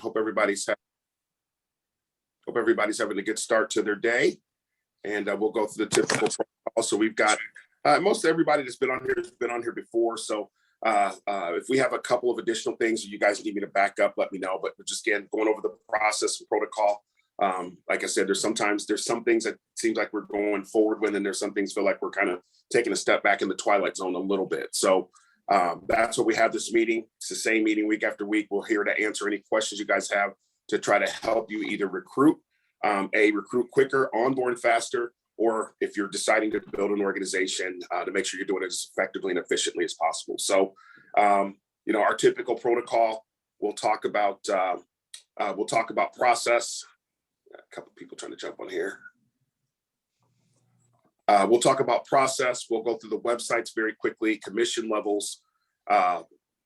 Hope everybody's having a good start to their day, and we'll go through the typical protocol. So we've got most everybody that's been on here has been on here before. So if we have a couple of additional things you guys need me to back up, let me know. But we're just again going over the process and protocol. Like I said, there's some things that seems like we're going forward with, and there's some things feel like we're kind of taking a step back in the twilight zone a little bit. So that's what we have this meeting. It's the same meeting week after week. We're here to answer any questions you guys have to try to help you either recruit quicker, onboard faster, or if you're deciding to build an organization to make sure you're doing it as effectively and efficiently as possible. So, our typical protocol, we'll talk about process. A couple of people trying to jump on here. We'll talk about process. We'll go through the websites very quickly, commission levels,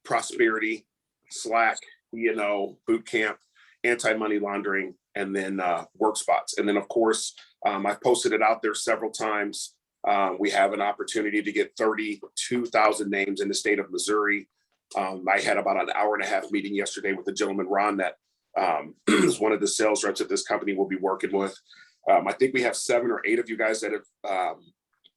prosperity, Slack, E&O, boot camp, anti-money laundering, and then work spots. And then, of course, I've posted it out there several times. We have an opportunity to get 32,000 names in the state of Missouri. I had about an hour and a half meeting yesterday with the gentleman, Ron, that is one of the sales reps that this company will be working with. I think we have 7 or 8 of you guys that have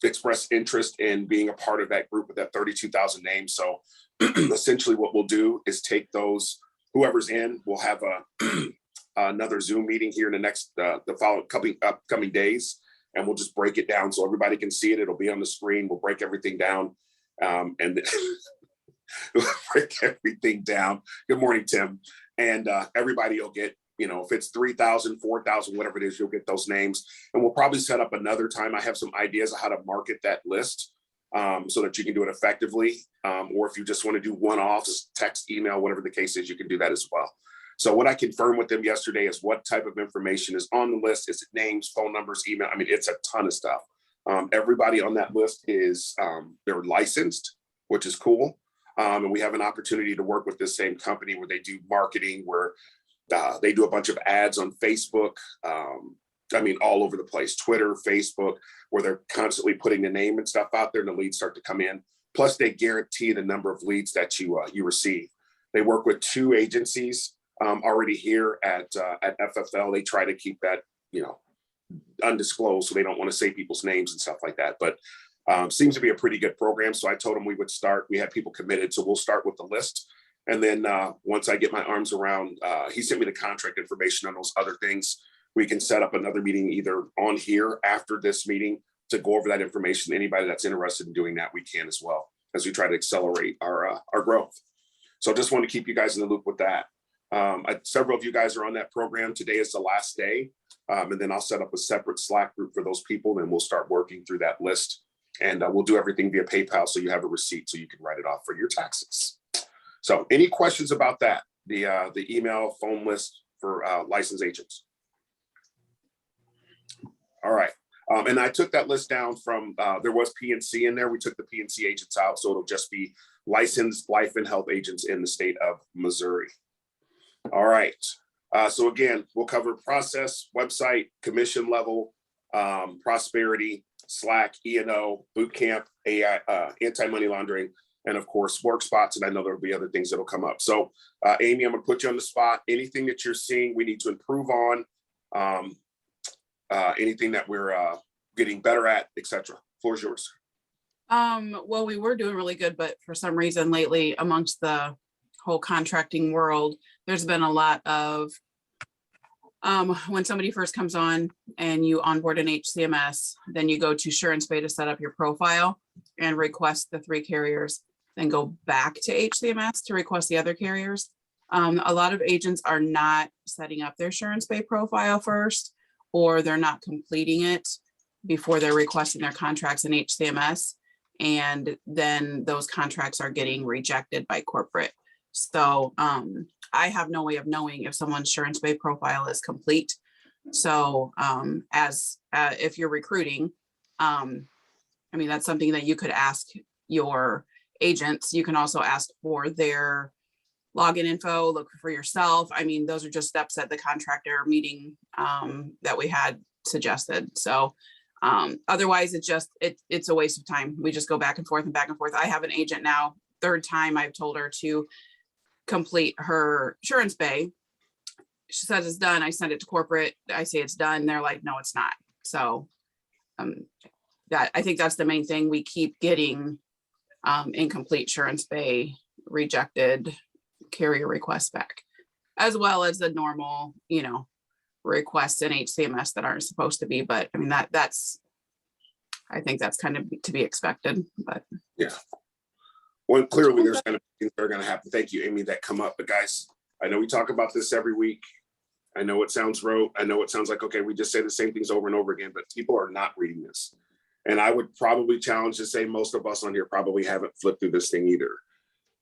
expressed interest in being a part of that group with that 32,000 names. So essentially what we'll do is take those, whoever's in, we'll have another Zoom meeting here in the next, the following upcoming days. And we'll just break it down so everybody can see it. It'll be on the screen. We'll break everything down. And we'll break everything down. Good morning, Tim. And everybody will get, if it's 3,000, 4,000, whatever it is, you'll get those names. And we'll probably set up another time. I have some ideas of how to market that list so that you can do it effectively. Or if you just want to do one-offs, text, email, whatever the case is, you can do that as well. So what I confirmed with them yesterday is what type of information is on the list. Is it names, phone numbers, email? I mean, it's a ton of stuff. Everybody on that list is, they're licensed, which is cool. And we have an opportunity to work with this same company where they do marketing, where they do a bunch of ads on Facebook. All over the place, Twitter, Facebook, where they're constantly putting the name and stuff out there and the leads start to come in. Plus they guarantee the number of leads that you receive. They work with 2 agencies already here at Ffl. They try to keep that, undisclosed. So they don't want to say people's names and stuff like that, but seems to be a pretty good program. So I told them we would start. We had people committed. So we'll start with the list. And then once I get my arms around, he sent me the contract information on those other things. We can set up another meeting either on here after this meeting to go over that information. Anybody that's interested in doing that, we can as well, as we try to accelerate our growth. So just want to keep you guys in the loop with that. Several of you guys are on that program. Today is the last day. And then I'll set up a separate Slack group for those people. And we'll start working through that list. And we'll do everything via PayPal. So you have a receipt so you can write it off for your taxes. So any questions about that? The email, phone list for licensed agents. All right. And I took that list down from, there was PNC in there. We took the PNC agents out. So it'll just be licensed life and health agents in the state of Missouri. All right. So again, we'll cover process, website, commission level, prosperity, Slack, E&O, boot camp, AI, anti-money laundering, and of course, work spots. And I know there'll be other things that'll come up. So Amy, I'm gonna put you on the spot. Anything that you're seeing we need to improve on, anything that we're getting better at, etc. Floor is yours. Well, we were doing really good, but for some reason lately amongst the whole contracting world, there's been a lot of when somebody first comes on and you onboard an HCMS, then you go to SuranceBay to set up your profile and request the 3 carriers, then go back to HCMS to request the other carriers. A lot of agents are not setting up their SuranceBay profile first, or they're not completing it before they're requesting their contracts in HCMS. And then those contracts are getting rejected by corporate. So I have no way of knowing if someone's SuranceBay profile is complete. So if you're recruiting, that's something that you could ask your agents. You can also ask for their login info, look for yourself. Those are just steps that the contractor meeting that we had suggested. So otherwise it's a waste of time. We just go back and forth and back and forth. I have an agent now, 3rd time I've told her to complete her SuranceBay she says it's done. I send it to corporate. I say it's done. They're like, no, it's not. So that I think that's the main thing. We keep getting incomplete insurance bay, rejected carrier requests back, as well as the normal, requests in HCMS that aren't supposed to be. But I mean, I think that's kind of to be expected, but. Yeah. Well, clearly there's going to be things that are going to happen. Thank you, Amy, that come up. But guys, I know we talk about this every week. I know it sounds rote. I know it sounds like, okay, we just say the same things over and over again, but people are not reading this. And I would probably challenge to say most of us on here probably haven't flipped through this thing either.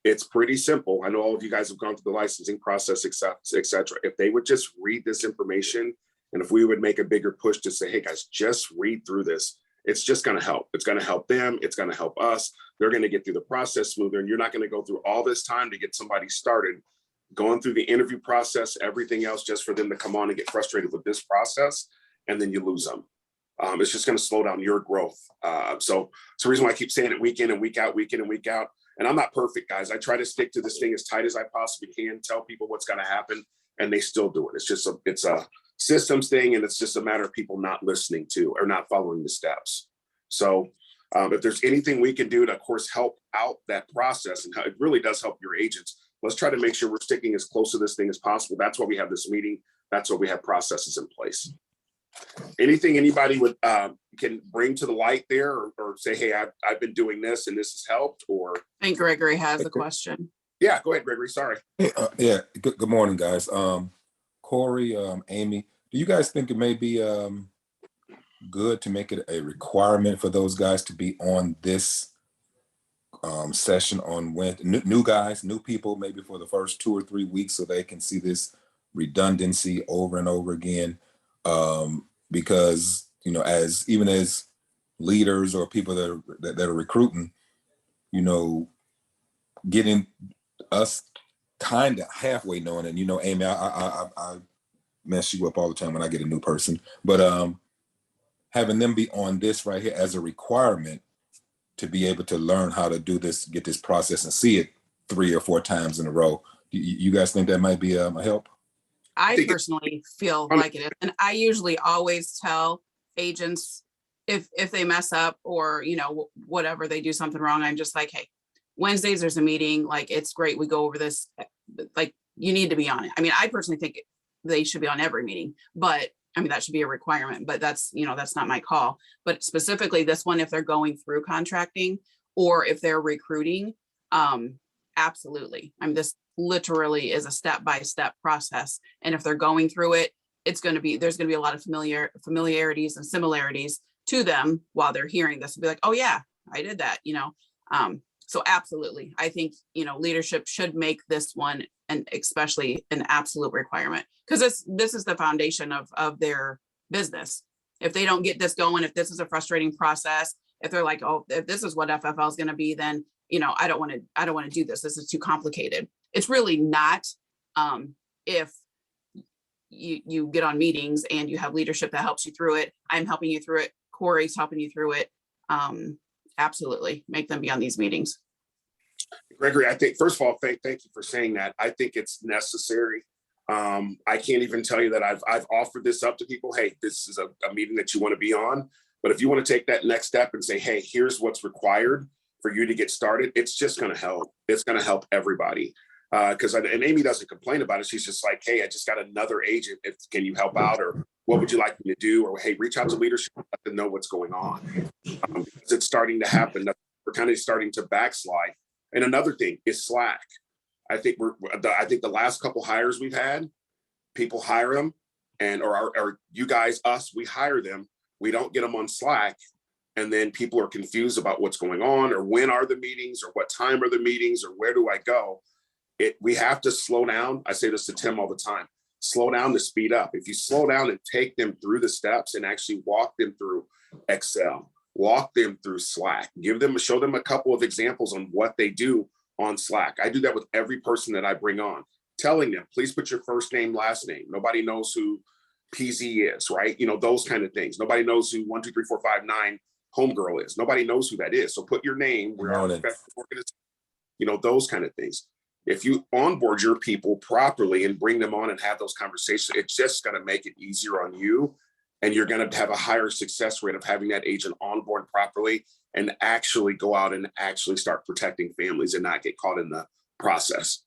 It's pretty simple. I know all of you guys have gone through the licensing process, et cetera. If they would just read this information, and if we would make a bigger push to say, hey guys, just read through this, it's just going to help. It's going to help them. It's going to help us. They're going to get through the process smoother. And you're not going to go through all this time to get somebody started, going through the interview process, everything else, just for them to come on and get frustrated with this process. And then you lose them. It's just going to slow down your growth. So it's the reason why I keep saying it week in and week out, week in and week out. And I'm not perfect, guys. I try to stick to this thing as tight as I possibly can, tell people what's going to happen, and they still do it. It's a systems thing, and it's just a matter of people not listening to or not following the steps. So if there's anything we can do to, of course, help out that process, and it really does help your agents, let's try to make sure we're sticking as close to this thing as possible. That's why we have this meeting. That's why we have processes in place. Anything anybody would can bring to the light there, or say, hey, I've been doing this and this has helped, or? I think Gregory has a question. Yeah, go ahead, Gregory. Sorry. Hey, yeah, good morning, guys. Corey, Amy, do you guys think it may be good to make it a requirement for those guys to be on this session on Wednesday? New guys, new people, maybe for the first 2 or 3 weeks, so they can see this redundancy over and over again. Because even as leaders or people that are recruiting, getting us kind of halfway knowing, and Amy, I mess you up all the time when I get a new person, but having them be on this right here as a requirement to be able to learn how to do this, get this process and see it 3 or 4 times in a row. You guys think that might be a help? I personally feel like it is. And I usually always tell agents if they mess up or, whatever, they do something wrong, I'm just like, hey, Wednesdays there's a meeting, like, it's great. We go over this, like, you need to be on it. I mean, I personally think they should be on every meeting, but I mean, that should be a requirement, but that's not my call. But specifically this one, if they're going through contracting or if they're recruiting, absolutely. I mean, this literally is a step-by-step process. And if they're going through it, there's going to be a lot of familiarities and similarities to them while they're hearing this and be like, oh yeah, I did that, so absolutely. I think, leadership should make this one, and especially an absolute requirement, because this is the foundation of their business. If they don't get this going, if this is a frustrating process, if they're like, oh, if this is what FFL is going to be, then, I don't want to do this. This is too complicated. It's really not. If you get on meetings and you have leadership that helps you through it, I'm helping you through it, Corey's helping you through it. Absolutely make them be on these meetings. Gregory, I think, first of all, thank you for saying that. I think it's necessary. I can't even tell you that I've offered this up to people. Hey, this is a meeting that you want to be on. But if you want to take that next step and say, hey, here's what's required for you to get started, it's just going to help. It's going to help everybody. And Amy doesn't complain about it. She's just like, hey, I just got another agent. Can you help out? Or what would you like me to do? Or, hey, reach out to leadership, let them know what's going on. Because it's starting to happen. We're kind of starting to backslide. And another thing is Slack. I think the last couple hires we've had, people hire them, or you guys, us, we hire them. We don't get them on Slack. And then people are confused about what's going on, or when are the meetings, or what time are the meetings, or where do I go? We have to slow down. I say this to Tim all the time, slow down to speed up. If you slow down and take them through the steps and actually walk them through Excel, walk them through Slack, show them a couple of examples on what they do on Slack. I do that with every person that I bring on, telling them, please put your first name, last name. Nobody knows who PZ is, right? Those kind of things. Nobody knows who 1, 2, 3, 4, 5, 9 homegirl is. Nobody knows who that is. So put your name, we're our professional organization, those kind of things. If you onboard your people properly and bring them on and have those conversations, it's just going to make it easier on you. And you're going to have a higher success rate of having that agent onboard properly and actually go out and actually start protecting families and not get caught in the process.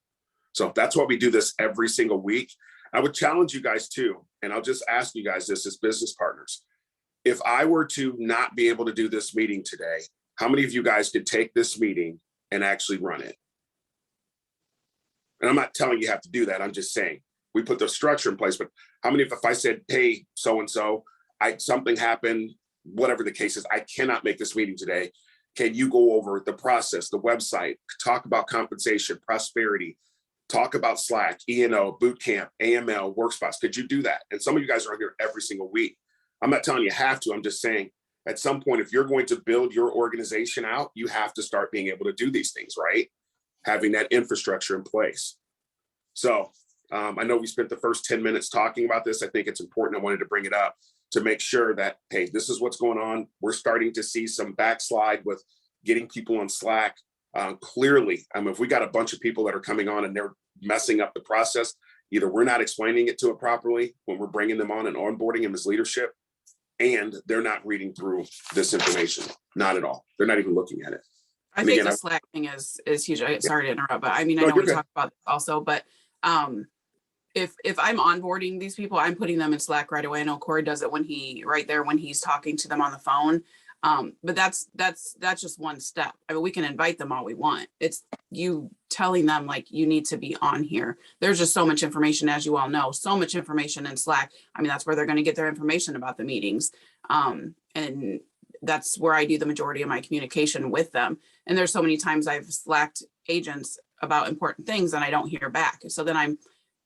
So that's why we do this every single week. I would challenge you guys too, and I'll just ask you guys this as business partners. If I were to not be able to do this meeting today, how many of you guys could take this meeting and actually run it? And I'm not telling you have to do that. I'm just saying we put the structure in place. But how many, if I said, hey, so-and-so, something happened, whatever the case is, I cannot make this meeting today. Can you go over the process, the website, talk about compensation, prosperity, talk about Slack, E&O, boot camp, AML, work spots? Could you do that? And some of you guys are here every single week. I'm not telling you have to. I'm just saying at some point, if you're going to build your organization out, you have to start being able to do these things, right? Having that infrastructure in place. So I know we spent the first 10 minutes talking about this. I think it's important. I wanted to bring it up to make sure that, hey, this is what's going on. We're starting to see some backslide with getting people on Slack. Clearly, if we got a bunch of people that are coming on and they're messing up the process, either we're not explaining it to it properly when we're bringing them on and onboarding them as leadership, and they're not reading through this information. Not at all. They're not even looking at it. I think the Slack thing is huge. Sorry to interrupt, but I mean, I know we talked about this also, but if I'm onboarding these people, I'm putting them in Slack right away. I know Corey does it when he's talking to them on the phone. But that's just one step. I mean, we can invite them all we want. It's you telling them like, you need to be on here. There's just so much information, as you all know, so much information in Slack. I mean, that's where they're going to get their information about the meetings. And that's where I do the majority of my communication with them. And there's so many times I've Slacked agents about important things and I don't hear back. So then I'm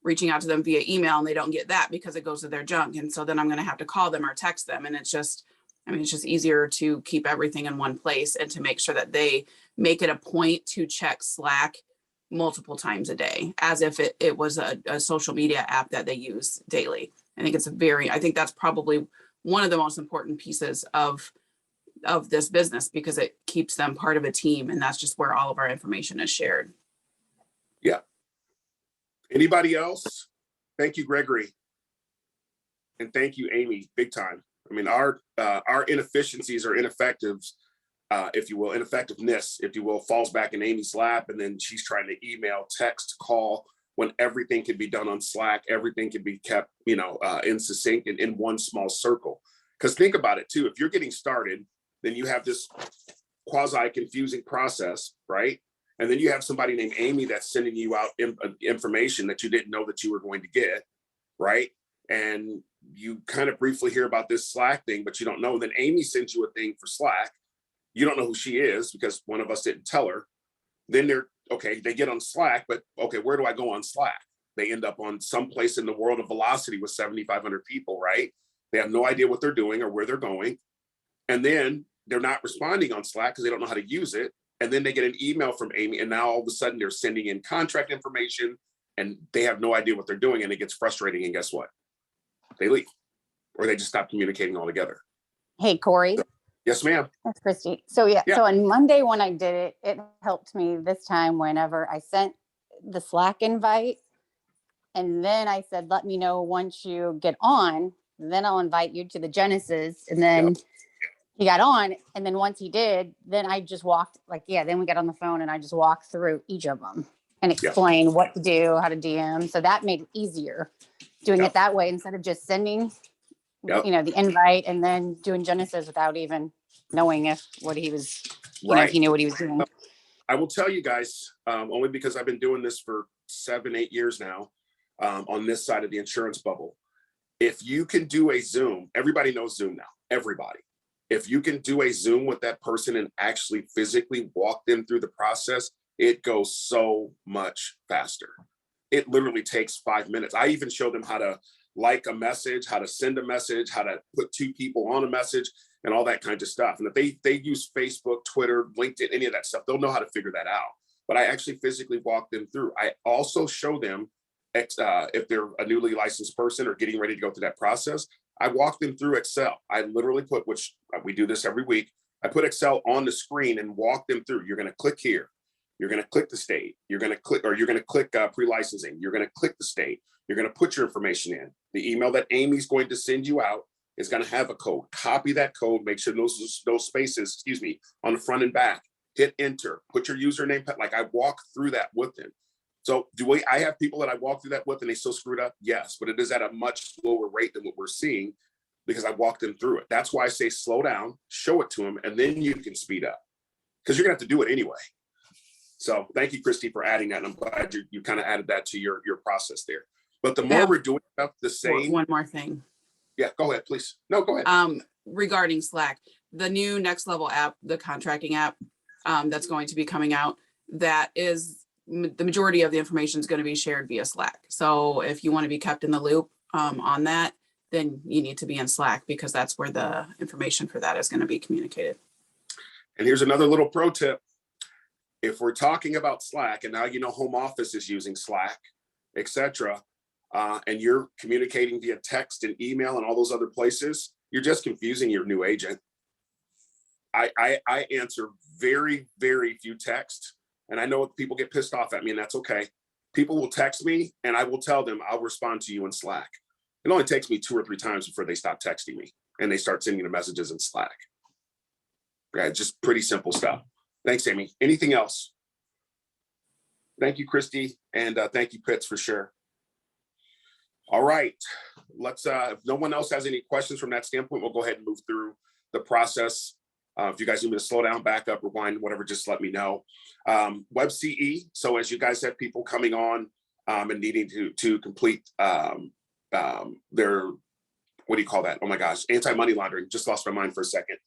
reaching out to them via email and they don't get that because it goes to their junk. And so then I'm going to have to call them or text them. And it's just easier to keep everything in one place and to make sure that they make it a point to check Slack multiple times a day, as if it was a social media app that they use daily. I think that's probably one of the most important pieces of this business, because it keeps them part of a team, and that's just where all of our information is shared. Yeah. Anybody else? Thank you, Gregory. And thank you, Amy, big time. I mean, our inefficiencies or ineffectiveness, if you will, falls back in Amy's lap, and then she's trying to email, text, call, when everything can be done on Slack. Everything can be kept, in succinct and in one small circle. Because think about it too, if you're getting started, then you have this quasi-confusing process, right? And then you have somebody named Amy that's sending you out information that you didn't know that you were going to get, right? And you kind of briefly hear about this Slack thing, but you don't know. And then Amy sends you a thing for Slack. You don't know who she is because one of us didn't tell her. Then they get on Slack, but okay, where do I go on Slack? They end up on some place in the world of Velocity with 7,500 people, right? They have no idea what they're doing or where they're going. And then they're not responding on Slack because they don't know how to use it. And then they get an email from Amy, and now all of a sudden they're sending in contract information and they have no idea what they're doing, and it gets frustrating. And guess what? They leave, or they just stop communicating altogether. Hey, Corey. Yes, ma'am. That's Christy. So so on Monday when I did it, it helped me this time whenever I sent the Slack invite. And then I said, let me know once you get on, then I'll invite you to the Genesis. And then he got on. And then once he did, then I just walked then we got on the phone and I just walked through each of them and explained what to do, how to DM. So that made it easier doing it that way instead of just sending, the invite and then doing Genesis without even knowing if he knew what he was doing. I will tell you guys, only because I've been doing this for 7-8 years now, on this side of the insurance bubble. If you can do a Zoom, everybody knows Zoom now, everybody. If you can do a Zoom with that person and actually physically walk them through the process, it goes so much faster. It literally takes 5 minutes. I even show them how to like a message, how to send a message, how to put 2 people on a message, and all that kind of stuff. And if they use Facebook, Twitter, LinkedIn, any of that stuff, they'll know how to figure that out. But I actually physically walk them through. I also show them, if they're a newly licensed person or getting ready to go through that process, I walk them through Excel. I literally put, which we do this every week, I put Excel on the screen and walk them through. You're going to click here. You're going to click the state. You're going to click pre-licensing. You're going to click the state. You're going to put your information in. The email that Amy's going to send you out is going to have a code. Copy that code. Make sure those spaces, on the front and back. Hit enter. Put your username. Like, I walk through that with them. So I have people that I walk through that with and they still screwed up? Yes, but it is at a much lower rate than what we're seeing because I walked them through it. That's why I say slow down, show it to them, and then you can speed up because you're going to have to do it anyway. So thank you, Christy, for adding that. And I'm glad you kind of added that to your process there. But the more we're doing stuff the same. One more thing. Yeah, go ahead, please. No, go ahead. Regarding Slack, the new next level app, the contracting app that's going to be coming out, that is the majority of the information is going to be shared via Slack. So if you want to be kept in the loop on that, then you need to be in Slack because that's where the information for that is going to be communicated. And here's another little pro tip. If we're talking about Slack, and now you know home office is using Slack, etc., and you're communicating via text and email and all those other places, you're just confusing your new agent. I answer very, very few texts, and I know people get pissed off at me, and that's okay. People will text me, and I will tell them I'll respond to you in Slack. It only takes me 2 or 3 times before they stop texting me, and they start sending the messages in Slack. Yeah, just pretty simple stuff. Thanks, Amy. Anything else? Thank you, Christy, and thank you, Pitts, for sure. All right, let's, if no one else has any questions from that standpoint, we'll go ahead and move through the process. If you guys need me to slow down, back up, rewind, whatever, just let me know. Web CE, so as you guys have people coming on and needing to complete their, what do you call that? Oh my gosh, anti-money laundering, just lost my mind for a second.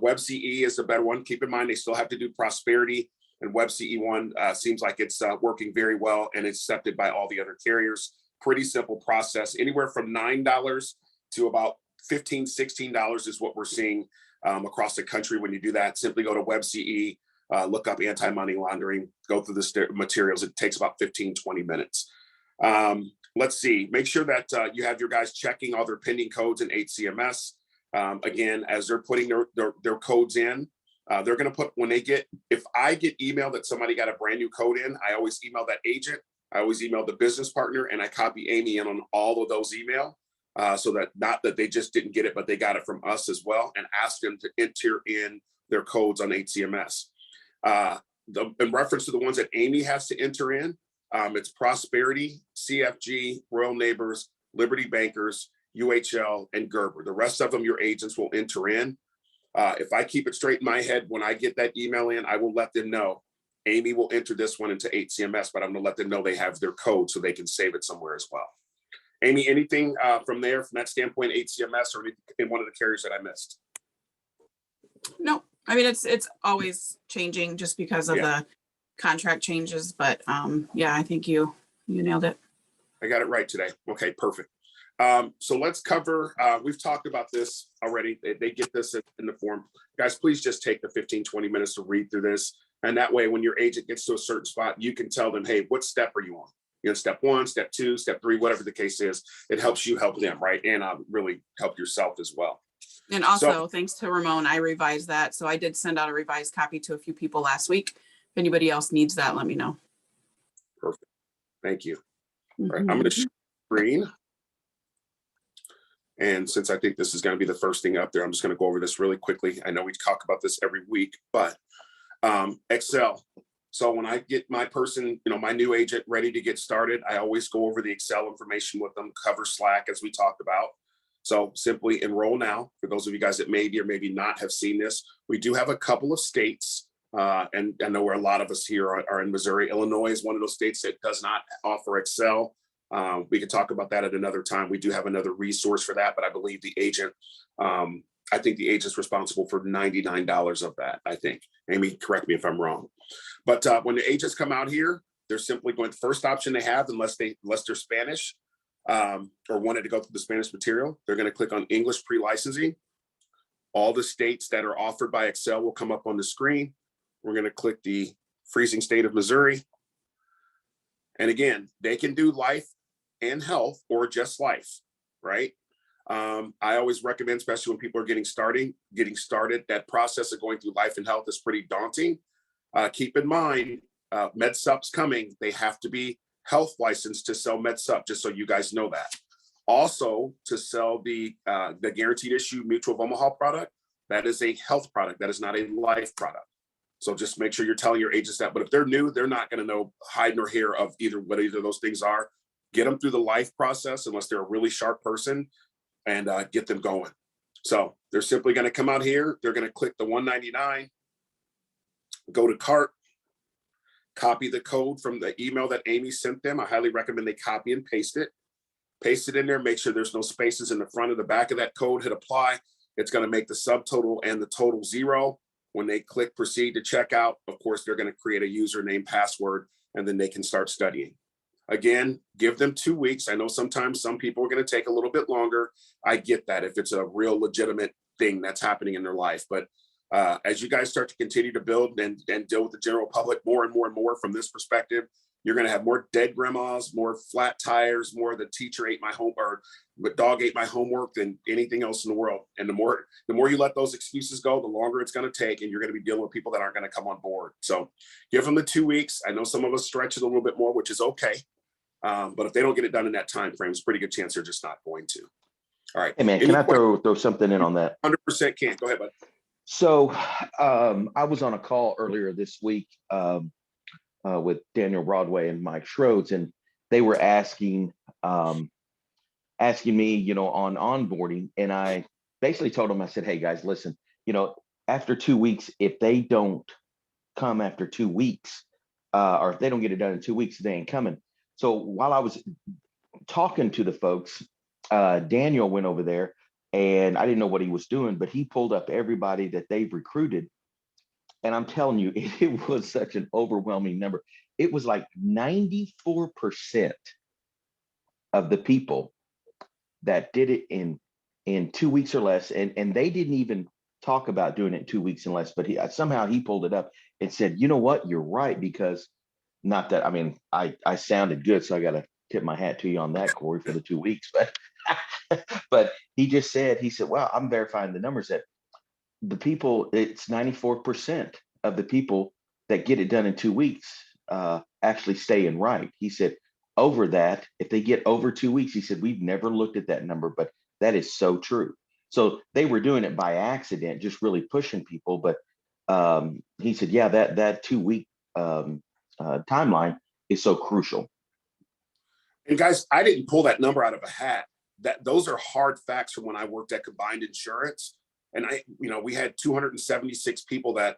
Web CE is the better one. Keep in mind, they still have to do prosperity, and Web CE one seems like it's working very well and it's accepted by all the other carriers. Pretty simple process, anywhere from $9 to about $15, $16 is what we're seeing across the country. When you do that, simply go to Web CE, look up anti-money laundering, go through the materials. It takes about 15, 20 minutes. Let's see, make sure that you have your guys checking all their pending codes in HCMS. Again, as they're putting their codes in, they're going to put, if I get email that somebody got a brand new code in, I always email that agent, I always email the business partner, and I copy Amy in on all of those email, so that not that they just didn't get it, but they got it from us as well, and ask them to enter in their codes on HCMS. In reference to the ones that Amy has to enter in, it's Prosperity, CFG, Royal Neighbors, Liberty Bankers, UHL, and Gerber. The rest of them, your agents will enter in. If I keep it straight in my head, when I get that email in, I will let them know. Amy will enter this one into HCMS, but I'm going to let them know they have their code so they can save it somewhere as well. Amy, anything from there, from that standpoint, HCMS or in one of the carriers that I missed? No, I mean, it's always changing just because of the contract changes, but yeah, I think you nailed it. I got it right today. Okay, perfect. So let's cover, we've talked about this already. They get this in the form. Guys, please just take the 15, 20 minutes to read through this. And that way, when your agent gets to a certain spot, you can tell them, hey, what step are you on? You know, step 1, step 2, step 3, whatever the case is. It helps you help them, right? And really help yourself as well. And also, thanks to Ramon, I revised that. So I did send out a revised copy to a few people last week. If anybody else needs that, let me know. Perfect. Thank you. All right, I'm going to share screen. And since I think this is going to be the first thing up there, I'm just going to go over this really quickly. I know we talk about this every week, but Excel. So when I get my person, my new agent ready to get started, I always go over the Excel information with them, cover Slack as we talked about. So simply enroll now. For those of you guys that maybe or maybe not have seen this, we do have a couple of states, and I know where a lot of us here are in Missouri. Illinois is one of those states that does not offer Excel. We can talk about that at another time. We do have another resource for that, but I believe the agent, I think the agent's responsible for $99 of that, I think. Amy, correct me if I'm wrong. But when the agents come out here, they're simply going, the first option they have, unless they're Spanish or wanted to go through the Spanish material, they're going to click on English pre-licensing. All the states that are offered by Excel will come up on the screen. We're going to click the freezing state of Missouri. And again, they can do life and health or just life, right? I always recommend, especially when people are getting started, that process of going through life and health is pretty daunting. Keep in mind, MedSup's coming. They have to be health licensed to sell MedSup, just so you guys know that. Also, to sell the guaranteed issue Mutual of Omaha product, that is a health product. That is not a life product. So just make sure you're telling your agents that. But if they're new, they're not going to know hide nor hair of what either of those things are. Get them through the life process, unless they're a really sharp person, and get them going. So they're simply going to come out here. They're going to click the $199, go to cart, copy the code from the email that Amy sent them. I highly recommend they copy and paste it. Paste it in there. Make sure there's no spaces in the front or the back of that code. Hit apply. It's going to make the subtotal and the total 0. When they click proceed to checkout, of course, they're going to create a username, password, and then they can start studying. Again, give them 2 weeks. I know sometimes some people are going to take a little bit longer. I get that if it's a real legitimate thing that's happening in their life. But as you guys start to continue to build and deal with the general public more and more and more from this perspective, you're going to have more dead grandmas, more flat tires, more the teacher ate my home or the dog ate my homework than anything else in the world. And the more you let those excuses go, the longer it's going to take, and you're going to be dealing with people that aren't going to come on board. So give them the 2 weeks. I know some of us stretch it a little bit more, which is okay. But if they don't get it done in that time frame, it's a pretty good chance they're just not going to. All right. Hey man, can I throw something in on that? 100% can. Go ahead, bud. So I was on a call earlier this week with Daniel Broadway and Mike Schroeds, and they were asking me, on onboarding. And I basically told them, I said, hey guys, listen, after 2 weeks, if they don't come after 2 weeks, or if they don't get it done in 2 weeks, they ain't coming. So while I was talking to the folks, Daniel went over there, and I didn't know what he was doing, but he pulled up everybody that they've recruited. And I'm telling you, it was such an overwhelming number. It was like 94% of the people that did it in 2 weeks or less. And they didn't even talk about doing it in 2 weeks and less, but somehow he pulled it up and said, you know what, you're right, because not that, I mean, I sounded good, so I got to tip my hat to you on that, Corey, for the 2 weeks, but he said, well, I'm verifying the numbers that the people, it's 94% of the people that get it done in 2 weeks actually stay in right. He said, over that, if they get over 2 weeks, he said, we've never looked at that number, but that is so true. So they were doing it by accident, just really pushing people. But he said, yeah, that 2 week timeline is so crucial. And guys, I didn't pull that number out of a hat. Those are hard facts from when I worked at Combined Insurance. And we had 276 people that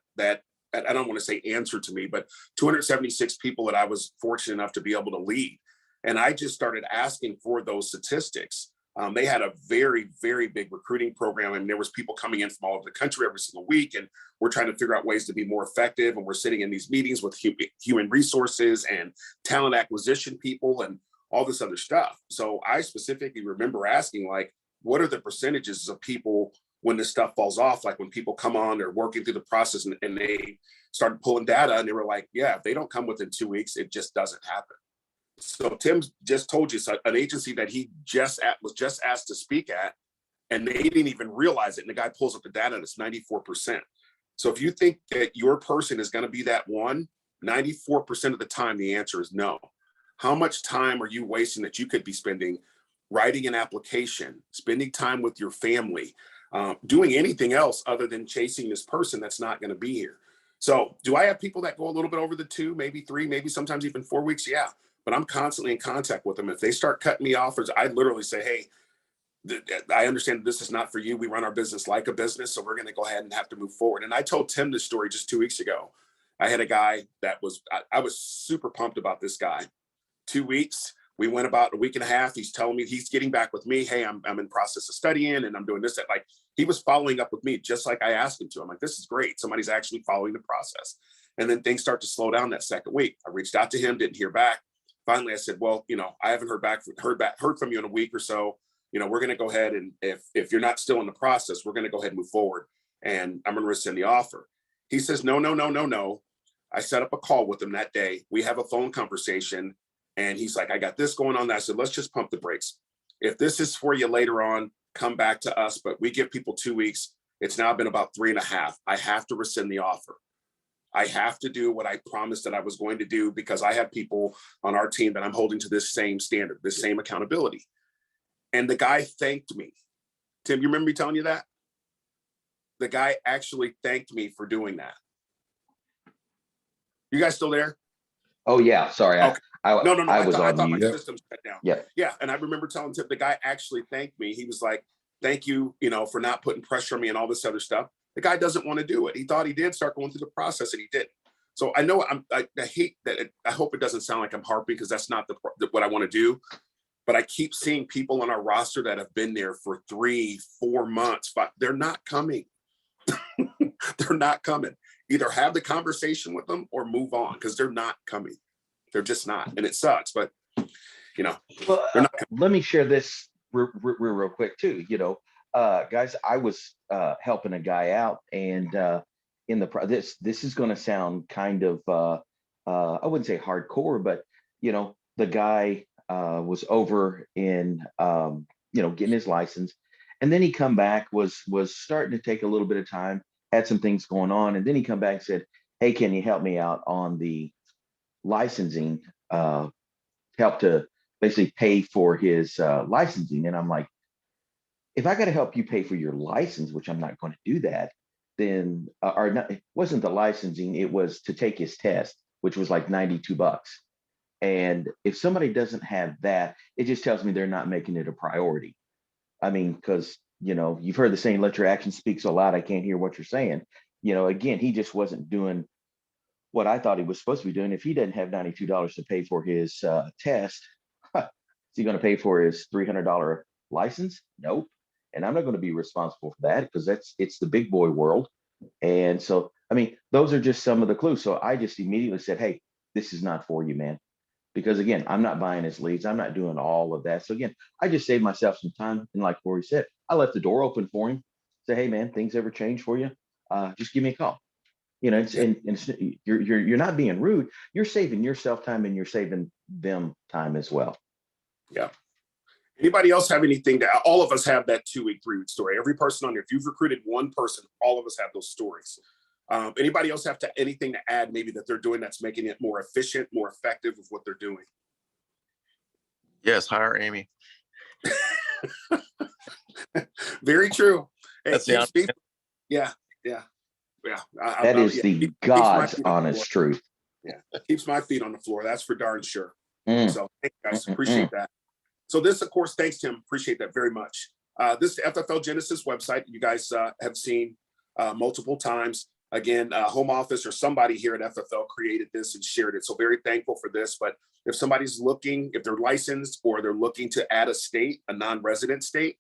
I don't want to say answered to me, but 276 people that I was fortunate enough to be able to lead. And I just started asking for those statistics. They had a very, very big recruiting program, and there was people coming in from all over the country every single week. And we're trying to figure out ways to be more effective. And we're sitting in these meetings with human resources and talent acquisition people and all this other stuff. So I specifically remember asking, like, what are the percentages of people when this stuff falls off? Like when people come on, they're working through the process and they started pulling data, and they were like, yeah, if they don't come within 2 weeks, it just doesn't happen. So Tim just told you, so an agency that he was just asked to speak at, and they didn't even realize it. And the guy pulls up the data, and it's 94%. So if you think that your person is going to be that one, 94% of the time, the answer is no. How much time are you wasting that you could be spending writing an application, spending time with your family, doing anything else other than chasing this person that's not going to be here? So do I have people that go a little bit over the 2, maybe 3, maybe sometimes even 4 weeks? Yeah, but I'm constantly in contact with them. If they start cutting me off, I literally say, hey, I understand this is not for you. We run our business like a business, so we're going to go ahead and have to move forward. And I told Tim this story just 2 weeks ago. I had a guy that I was super pumped about this guy. 2 weeks, we went about a week and a half. He's telling me, he's getting back with me. Hey, I'm in process of studying and I'm doing this, that. Like, he was following up with me just like I asked him to. I'm like, this is great. Somebody's actually following the process. And then things start to slow down that second week. I reached out to him, didn't hear back. Finally, I said, well, I haven't heard from you in a week or so. We're going to go ahead, and if you're not still in the process, we're going to go ahead and move forward, and I'm going to rescind the offer. He says, no. I set up a call with him that day. We have a phone conversation, and he's like, I got this going on. I said, let's just pump the brakes. If this is for you later on, come back to us. But we give people 2 weeks. It's now been about 3.5. I have to rescind the offer. I have to do what I promised that I was going to do because I have people on our team that I'm holding to this same standard, this same accountability. And the guy thanked me. Tim, you remember me telling you that? The guy actually thanked me for doing that. You guys still there? Oh yeah, sorry. Okay. I was I on thought my mute. system shut down. Yeah. Yeah. And I remember telling Tim, the guy actually thanked me. He was like, thank you, for not putting pressure on me and all this other stuff. The guy doesn't want to do it. He thought he did start going through the process and he didn't. So I know I hate that. I hope it doesn't sound like I'm harping because that's not what I want to do. But I keep seeing people on our roster that have been there for 3-4 months, but they're not coming. They're not coming. Either have the conversation with them or move on because they're not coming. They're just not. And it sucks, but Well, they're not let me share this real quick too. Guys, I was helping a guy out, and this is going to sound kind of I wouldn't say hardcore, but the guy was over in getting his license, and then he come back was starting to take a little bit of time, had some things going on, and then he come back and said, hey, can you help me out on the licensing, help to basically pay for his licensing? And I'm like, if I got to help you pay for your license, which I'm not going to do that, then or not, it wasn't the licensing, it was to take his test, which was like $92. And if somebody doesn't have that, it just tells me they're not making it a priority. I mean, because you've heard the saying, let your actions speak so loud I can't hear what you're saying. Again, he just wasn't doing what I thought he was supposed to be doing. If he didn't have $92 to pay for his test, is he going to pay for his $300 license? Nope. And I'm not going to be responsible for that because it's the big boy world. And so, I mean, those are just some of the clues. So I just immediately said, hey, this is not for you, man. Because again, I'm not buying his leads. I'm not doing all of that. So again, I just saved myself some time. And like Corey said, I left the door open for him. Say, hey man, things ever change for you? Just give me a call. You're not being rude. You're saving yourself time and you're saving them time as well. Yeah. Anybody else have anything all of us have that 2-week, 3-week story. Every person on here, if you've recruited one person, all of us have those stories. Anybody else have anything to add maybe that they're doing that's making it more efficient, more effective with what they're doing? Yes, hire Amy. Very true. Hey, That's the honest yeah. That is the God's honest truth. Yeah, keeps my feet on the floor. That's for darn sure. So thank you guys, Mm-mm-mm. appreciate that. So this, of course, thanks Tim, appreciate that very much. This FFL Genesis website, you guys have seen multiple times. Again, home office or somebody here at FFL created this and shared it. So very thankful for this. But if somebody's looking, if they're licensed or they're looking to add a state, a non-resident state,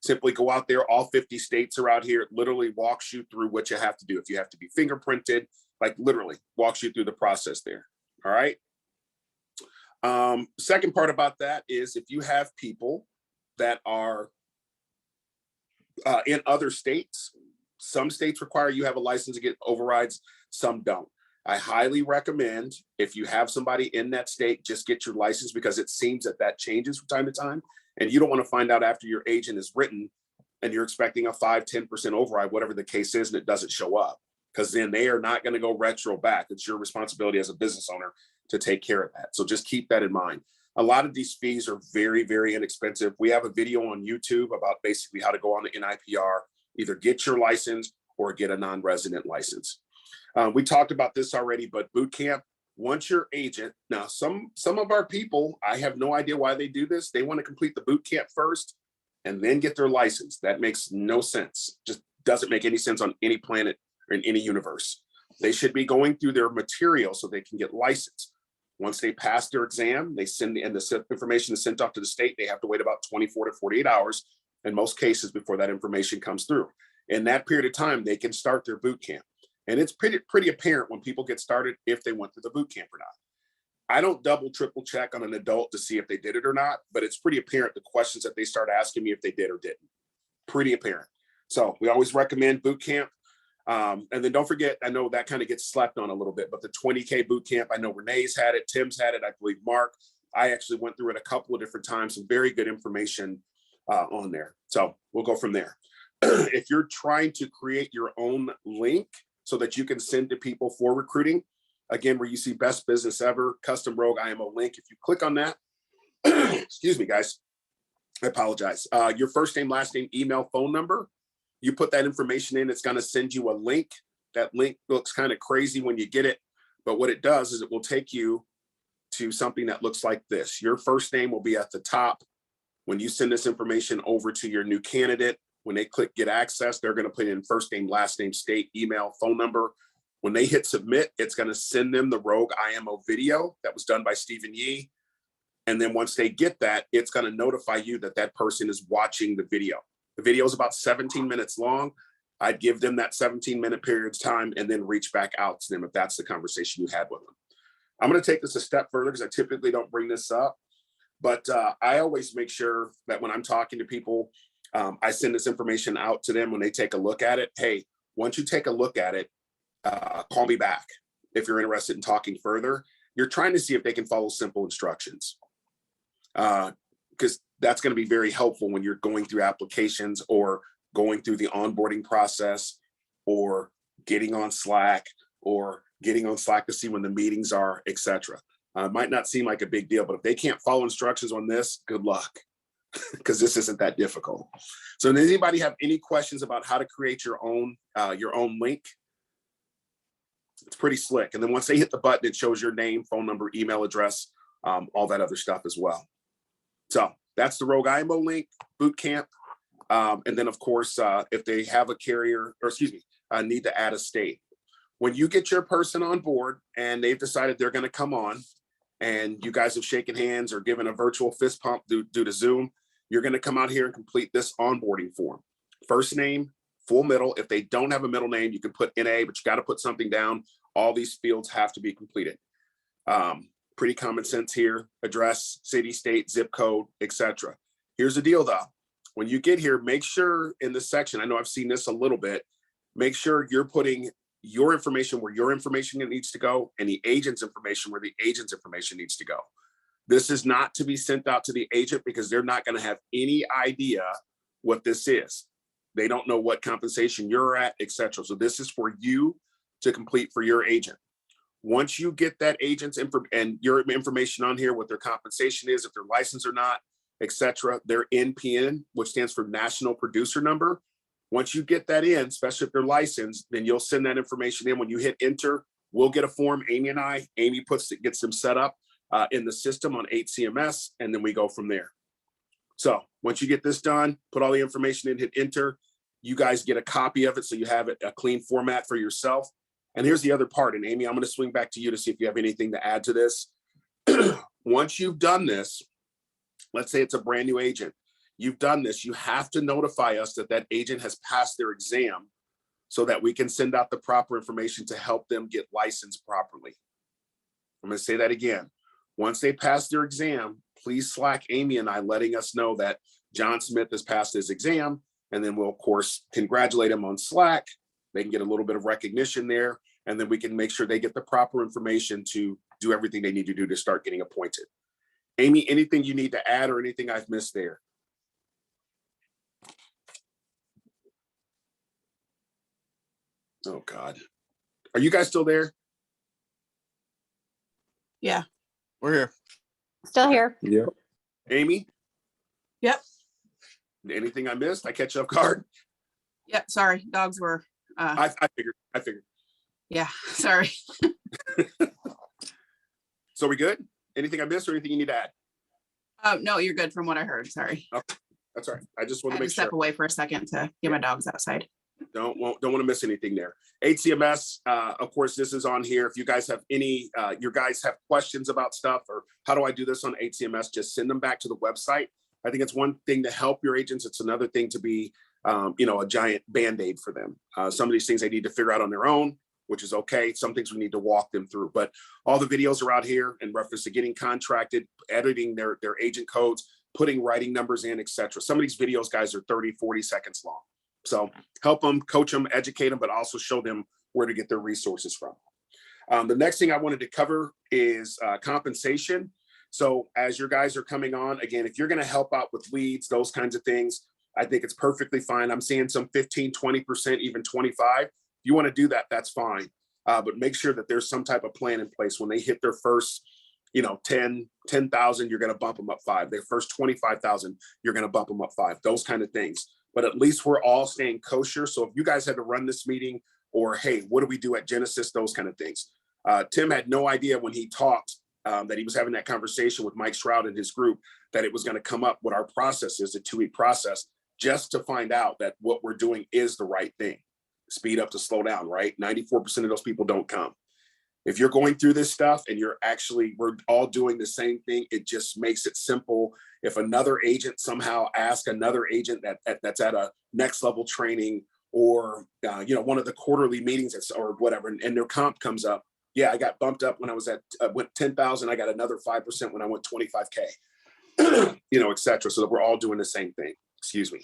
simply go out there. All 50 states are out here. It literally walks you through what you have to do. If you have to be fingerprinted, like literally walks you through the process there. All right. Second part about that is if you have people that are in other states, some states require you have a license to get overrides, some don't. I highly recommend if you have somebody in that state, just get your license because it seems that changes from time to time. And you don't want to find out after your agent is written and you're expecting a 5-10% override, whatever the case is, and it doesn't show up because then they are not going to go retro back. It's your responsibility as a business owner to take care of that. So just keep that in mind. A lot of these fees are very, very inexpensive. We have a video on YouTube about basically how to go on the NIPR, either get your license or get a non-resident license. We talked about this already, but boot camp, once your agent, now some of our people, I have no idea why they do this. They want to complete the boot camp first and then get their license. That makes no sense. Just doesn't make any sense on any planet or in any universe. They should be going through their material so they can get licensed. Once they pass their exam, they send the information is sent off to the state. They have to wait about 24 to 48 hours in most cases before that information comes through. In that period of time, they can start their boot camp. And it's pretty apparent when people get started if they went through the boot camp or not. I don't double, triple check on an adult to see if they did it or not, but it's pretty apparent the questions that they start asking me if they did or didn't. Pretty apparent. So we always recommend boot camp. And then don't forget, I know that kind of gets slept on a little bit, but the 20K boot camp, I know Renee's had it, Tim's had it, I believe Mark. I actually went through it a couple of different times, some very good information on there. So we'll go from there. If you're trying to create your own link so that you can send to people for recruiting. Again, where you see best business ever, custom rogue IMO link. If you click on that, excuse me, guys, I apologize. Your first name, last name, email, phone number, you put that information in, it's going to send you a link. That link looks kind of crazy when you get it, but what it does is it will take you to something that looks like this. Your first name will be at the top. When you send this information over to your new candidate, when they click get access, they're going to put in first name, last name, state, email, phone number. When they hit submit, it's going to send them the Rogue IMO video that was done by Stephen Yee. And then once they get that, it's going to notify you that that person is watching the video. The video is about 17 minutes long. I'd give them that 17-minute period of time and then reach back out to them if that's the conversation you had with them. I'm going to take this a step further because I typically don't bring this up, but I always make sure that when I'm talking to people, I send this information out to them when they take a look at it. Hey, once you take a look at it, call me back if you're interested in talking further. You're trying to see if they can follow simple instructions, because that's going to be very helpful when you're going through applications or going through the onboarding process or getting on Slack to see when the meetings are, etc. It might not seem like a big deal, but if they can't follow instructions on this, good luck, because this isn't that difficult. So does anybody have any questions about how to create your own link? It's pretty slick. And then once they hit the button, it shows your name, phone number, email address, all that other stuff as well. So that's the Rogue IMO link, boot camp. And then of course, if they have a carrier, or excuse me, need to add a state. When you get your person on board and they've decided they're going to come on and you guys have shaken hands or given a virtual fist pump due to Zoom, you're going to come out here and complete this onboarding form. First name, full middle. If they don't have a middle name, you can put NA, but you got to put something down. All these fields have to be completed. Pretty common sense here. Address, city, state, zip code, etc. Here's the deal though. When you get here, make sure in this section, I know I've seen this a little bit, make sure you're putting your information where your information needs to go and the agent's information where the agent's information needs to go. This is not to be sent out to the agent because they're not going to have any idea what this is. They don't know what compensation you're at, etc. So this is for you to complete for your agent. Once you get that agent's and your information on here, what their compensation is, if they're licensed or not, etc., their NPN, which stands for National Producer Number. Once you get that in, especially if they're licensed, then you'll send that information in. When you hit enter, we'll get a form, Amy and I. Amy gets them set up in the system on 8CMS, and then we go from there. So once you get this done, put all the information in, hit enter. You guys get a copy of it so you have it a clean format for yourself. And here's the other part. And Amy, I'm going to swing back to you to see if you have anything to add to this. Once you've done this, let's say it's a brand new agent. You've done this. You have to notify us that that agent has passed their exam so that we can send out the proper information to help them get licensed properly. I'm going to say that again. Once they pass their exam, please Slack Amy and I letting us know that John Smith has passed his exam. And then we'll, of course, congratulate him on Slack. They can get a little bit of recognition there. And then we can make sure they get the proper information to do everything they need to do to start getting appointed. Amy, anything you need to add or anything I've missed there? Oh, God. Are you guys still there? Yeah. We're here. Still here. Yeah. Amy? Yep. Anything I missed? I catch you off guard? Yep. Sorry. Dogs were, I figured. yeah, sorry. So we good? Anything I missed or anything you need to add? No, you're good from what I heard. Sorry. Okay. That's all right. I just I want had to to make step sure. away for a second to get my dogs outside. Don't want to miss anything there. HCMS, of course, this is on here. If you guys have any, your guys have questions about stuff or how do I do this on HCMS, just send them back to the website. I think it's one thing to help your agents. It's another thing to be, a giant Band-Aid for them. Some of these things they need to figure out on their own, which is okay. Some things we need to walk them through, but all the videos are out here in reference to getting contracted, editing their agent codes, putting writing numbers in, etc. Some of these videos, guys, are 30, 40 seconds long. So help them, coach them, educate them, but also show them where to get their resources from. The next thing I wanted to cover is compensation. So as your guys are coming on, again, if you're going to help out with leads, those kinds of things, I think it's perfectly fine. I'm seeing some 15, 20%, even 25. you want to do that, that's fine. But make sure that there's some type of plan in place. When they hit their first, 10,000, you're going to bump them up 5. Their first 25,000, you're going to bump them up 5. Those kind of things. But at least we're all staying kosher. So if you guys had to run this meeting, or hey, what do we do at Genesis? Those kind of things. Tim had no idea when he talked that he was having that conversation with Mike Stroud and his group, that it was going to come up what our process is, a 2-week process, just to find out that what we're doing is the right thing. Speed up to slow down, right? 94% of those people don't come. If you're going through this stuff and we're all doing the same thing, it just makes it simple. If another agent somehow asks another agent that's at a next level training, or one of the quarterly meetings or whatever, and their comp comes up, yeah, I got bumped up when I was went 10,000. I got another 5% when I went 25K, et cetera. So that we're all doing the same thing. Excuse me.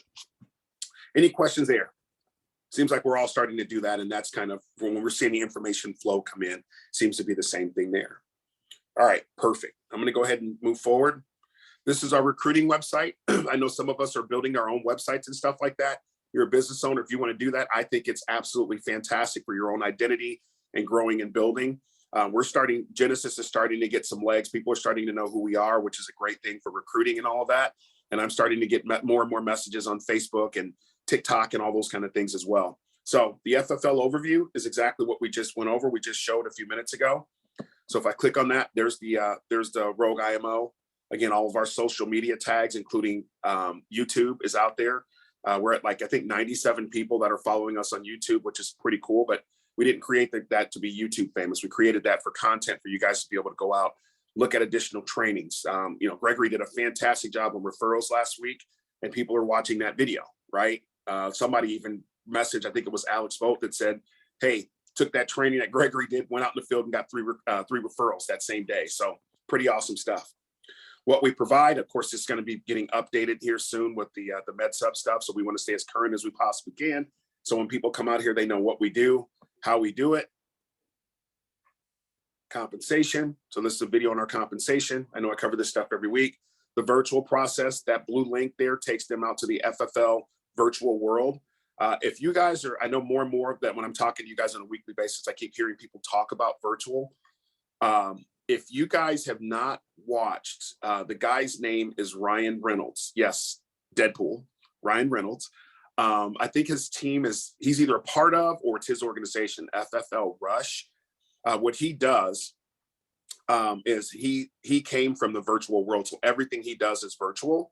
Any questions there? Seems like we're all starting to do that. And that's kind of when we're seeing the information flow come in, seems to be the same thing there. All right, perfect. I'm going to go ahead and move forward. This is our recruiting website. I know some of us are building our own websites and stuff like that. You're a business owner. If you want to do that, I think it's absolutely fantastic for your own identity and growing and building. Genesis is starting to get some legs. People are starting to know who we are, which is a great thing for recruiting and all of that. And I'm starting to get more and more messages on Facebook and TikTok and all those kind of things as well. So the Ffl overview is exactly what we just went over. We just showed a few minutes ago. So if I click on that, there's the Rogue IMO. Again, all of our social media tags, including YouTube, is out there. We're at I think 97 people that are following us on YouTube, which is pretty cool. But we didn't create that to be YouTube famous. We created that for content for you guys to be able to go out, look at additional trainings. Gregory did a fantastic job on referrals last week, and people are watching that video, right? Somebody even messaged, I think it was Alex Vogt, that said, hey, took that training that Gregory did, went out in the field and got three referrals that same day. So pretty awesome stuff. What we provide, of course, is going to be getting updated here soon with the MedSub stuff. So we want to stay as current as we possibly can. So when people come out here, they know what we do, how we do it. Compensation. So this is a video on our compensation. I know I cover this stuff every week. The virtual process, that blue link there takes them out to the Ffl virtual world. If you guys I know more and more that when I'm talking to you guys on a weekly basis, I keep hearing people talk about virtual. If you guys have not watched, the guy's name is Ryan Reynolds. Yes, Deadpool, Ryan Reynolds. I think his team he's either a part of, or it's his organization, Ffl Rush. What he does is he came from the virtual world. So everything he does is virtual.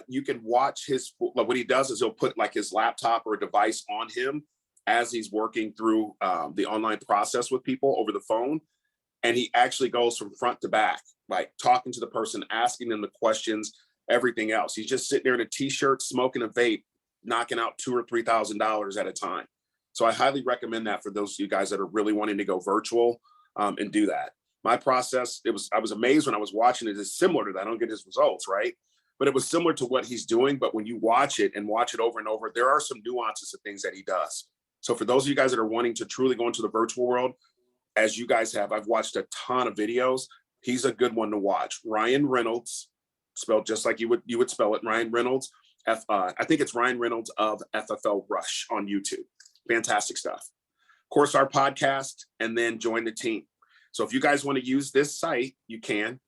You can watch what he does is he'll put his laptop or a device on him as he's working through the online process with people over the phone. And he actually goes from front to back, talking to the person, asking them the questions, everything else. He's just sitting there in a t-shirt, smoking a vape, knocking out $2,000 or $3,000 at a time. So I highly recommend that for those of you guys that are really wanting to go virtual and do that. My process, I was amazed when I was watching it. It's similar to that. I don't get his results, right? But it was similar to what he's doing. But when you watch it over and over, there are some nuances of things that he does. So for those of you guys that are wanting to truly go into the virtual world, as you guys have, I've watched a ton of videos. He's a good one to watch. Ryan Reynolds, spelled just like you would spell it. Ryan Reynolds. I think it's Ryan Reynolds of Ffl Rush on YouTube. Fantastic stuff. Of course, our podcast, and then join the team. So if you guys want to use this site, you can.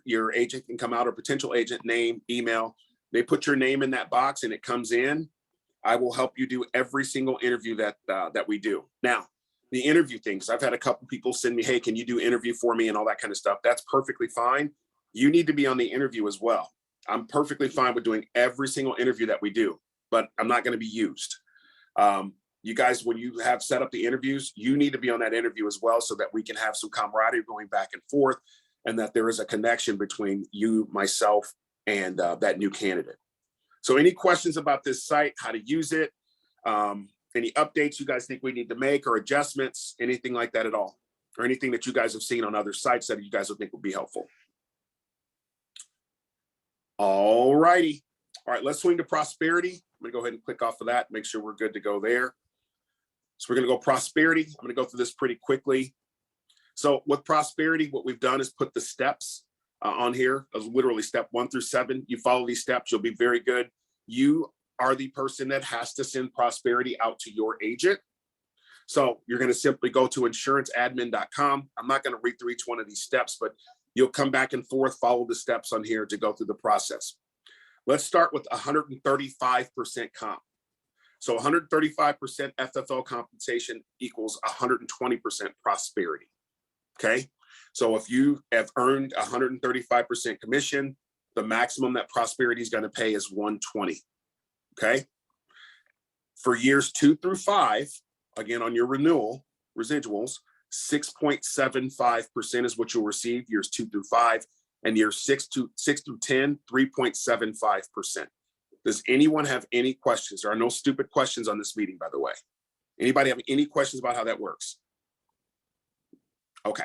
Your agent can come out, or potential agent, name, email. They put your name in that box and it comes in. I will help you do every single interview that we do. Now, the interview things, I've had a couple people send me, hey, can you do interview for me and all that kind of stuff? That's perfectly fine. You need to be on the interview as well. I'm perfectly fine with doing every single interview that we do, but I'm not going to be used. You guys, when you have set up the interviews, you need to be on that interview as well, so that we can have some camaraderie going back and forth, and that there is a connection between you, myself, and that new candidate. So any questions about this site, how to use it, any updates you guys think we need to make, or adjustments, anything like that at all, or anything that you guys have seen on other sites that you guys would think would be helpful? All righty. All right, let's swing to prosperity. I'm gonna go ahead and click off of that, make sure we're good to go there. So we're gonna go prosperity. I'm gonna go through this pretty quickly. So with prosperity, what we've done is put the steps on here, literally step 1 through 7. You follow these steps, you'll be very good. You are the person that has to send prosperity out to your agent. So you're going to simply go to insuranceadmin.com. I'm not going to read through each one of these steps, but you'll come back and forth, follow the steps on here to go through the process. Let's start with 135% comp. So 135% FFL compensation equals 120% prosperity. Okay. So if you have earned 135% commission, the maximum that prosperity is going to pay is 120. Okay. For years 2 through 5, again, on your renewal residuals, 6.75% is what you'll receive years 2 through 5, and years 6 through 10, 3.75%. Does anyone have any questions? There are no stupid questions on this meeting, by the way. Anybody have any questions about how that works? Okay.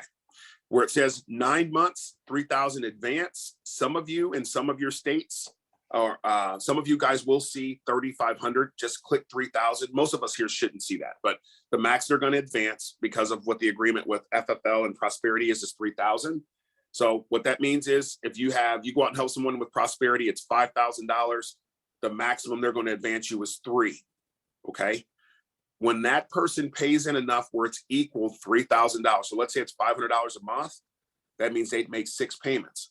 Where it says 9 months, 3,000 advance, some of you in some of your states, or some of you guys will see 3,500, just click 3,000. Most of us here shouldn't see that, but the max they're going to advance because of what the agreement with FFL and Prosperity is 3,000. So what that means is if you go out and help someone with Prosperity, it's $5,000. The maximum they're going to advance you is 3. Okay. When that person pays in enough where it's equal $3,000, so let's say it's $500 a month, that means they'd make 6 payments.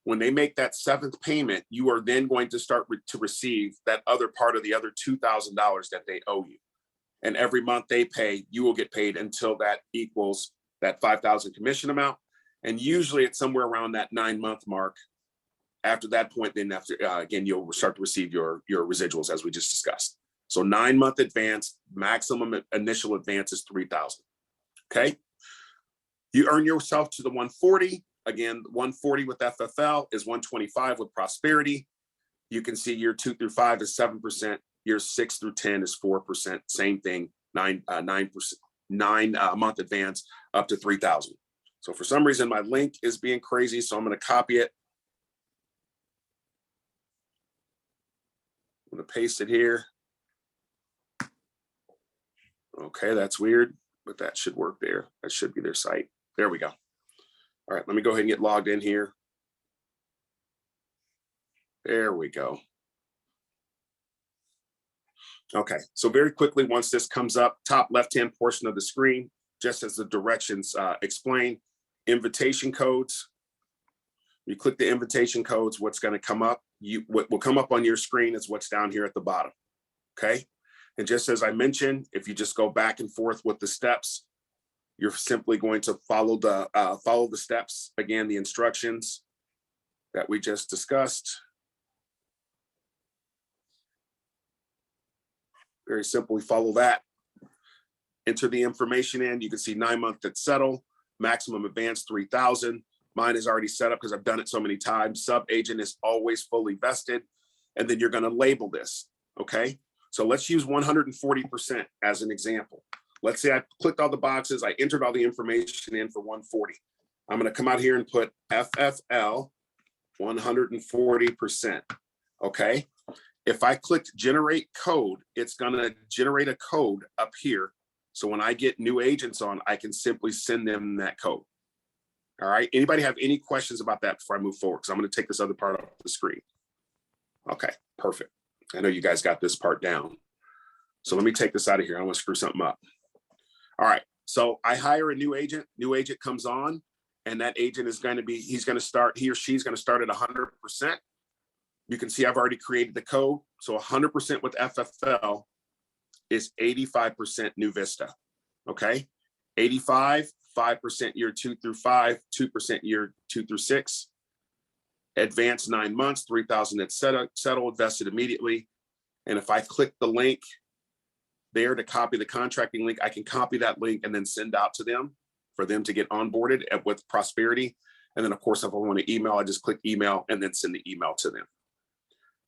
When they make that 7th payment, you are then going to start to receive that other part of the other $2,000 that they owe you. And every month they pay, you will get paid until that equals that 5,000 commission amount. And usually it's somewhere around that 9-month mark. After that point, then again, you'll start to receive your residuals as we just discussed. So 9-month advance, maximum initial advance is 3,000. Okay. You earn yourself to the 140. Again, 140 with FFL is 125 with Prosperity. You can see year 2 through 5 is 7%. Year 6 through 10 is 4%. Same thing, 9-month advance up to 3,000. So for some reason, my link is being crazy, so I'm going to copy it. I'm going to paste it here. Okay, that's weird, but that should work there. That should be their site. There we go. All right, let me go ahead and get logged in here. There we go. Okay, so very quickly, once this comes up, top left-hand portion of the screen, just as the directions explain, invitation codes. You click the invitation codes, what's going to come up? What will come up on your screen is what's down here at the bottom. Okay, and just as I mentioned, if you just go back and forth with the steps, you're simply going to follow the steps. Again, the instructions that we just discussed. Very simply follow that. Enter the information in. You can see 9-month at settle, maximum advance 3,000. Mine is already set up because I've done it so many times. Sub agent is always fully vested. And then you're going to label this. Okay. So let's use 140% as an example. Let's say I clicked all the boxes. I entered all the information in for 140. I'm going to come out here and put FFL 140%. Okay. If I clicked generate code, it's going to generate a code up here. So when I get new agents on, I can simply send them that code. All right. Anybody have any questions about that before I move forward? Because I'm going to take this other part off the screen. Okay, perfect. I know you guys got this part down. So let me take this out of here. I want to screw something up. All right. So I hire a new agent. New agent comes on, and that agent is going to be, he or she's going to start at 100%. You can see I've already created the code. So 100% with FFL is 85% New Vista. Okay. 85, 5% year 2 through 5, 2% year 2 through 6. Advanced 9 months, 3,000 at settled, vested immediately. And if I click the link there to copy the contracting link, I can copy that link and then send out to them for them to get onboarded with Prosperity. And then of course, if I want to email, I just click email and then send the email to them.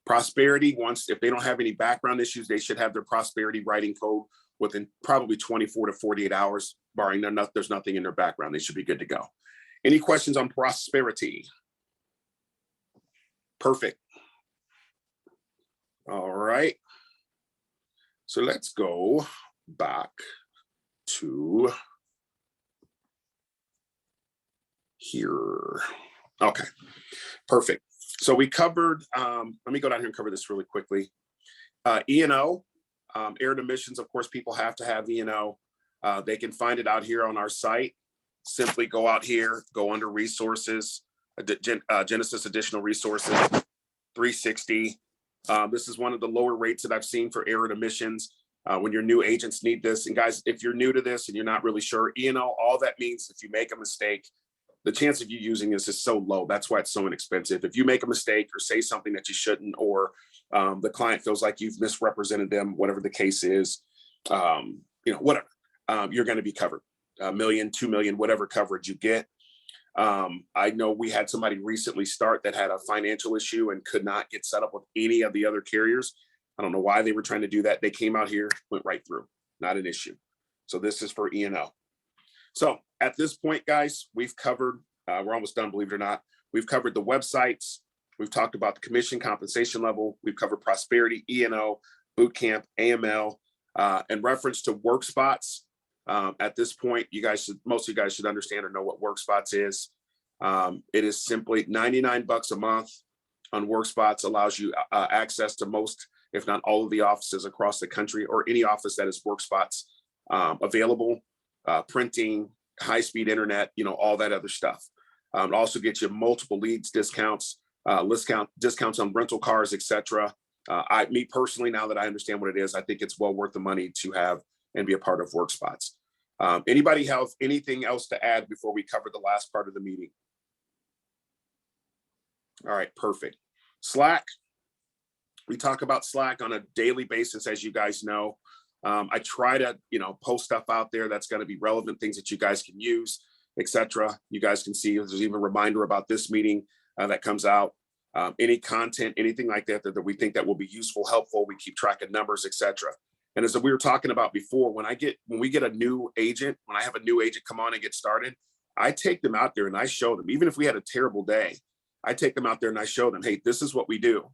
Prosperity, if they don't have any background issues, they should have their Prosperity writing code within probably 24 to 48 hours, barring there's nothing in their background. They should be good to go. Any questions on Prosperity? Perfect. All right. So let's go back to here. Okay, perfect. So we covered, let me go down here and cover this really quickly. E&O, air and emissions, of course, people have to have E&O. They can find it out here on our site. Simply go out here, go under resources, Genesis additional resources, 360. This is one of the lower rates that I've seen for error admissions when your new agents need this. And guys, if you're new to this and you're not really sure, all that means if you make a mistake, the chance of you using this is so low. That's why it's so inexpensive. If you make a mistake or say something that you shouldn't, or the client feels like you've misrepresented them, whatever the case is, whatever, you're going to be covered. $1 million, $2 million, whatever coverage you get. I know we had somebody recently start that had a financial issue and could not get set up with any of the other carriers. I don't know why they were trying to do that. They came out here, went right through, not an issue. So this is for E&O. So at this point, guys, we've covered, we're almost done, believe it or not. We've covered the websites. We've talked about the commission compensation level. We've covered prosperity, E&O, boot camp, AML, in reference to work spots. At this point, most of you guys should understand or know what work spots is. It is simply $99 a month on work spots, allows you access to most, if not all of the offices across the country, or any office that is work spots available, printing, high-speed internet, all that other stuff. It also gets you multiple leads, discounts, discounts on rental cars, etc. Me personally, now that I understand what it is, I think it's well worth the money to have and be a part of work spots. Anybody have anything else to add before we cover the last part of the meeting? All right, perfect. Slack. We talk about Slack on a daily basis, as you guys know. I try to, post stuff out there that's going to be relevant, things that you guys can use, etc. You guys can see there's even a reminder about this meeting that comes out. Any content, anything like that we think that will be useful, helpful. We keep track of numbers, etc. And as we were talking about before, when we get a new agent, when I have a new agent come on and get started, I take them out there and I show them, even if we had a terrible day, I take them out there and I show them, hey, this is what we do.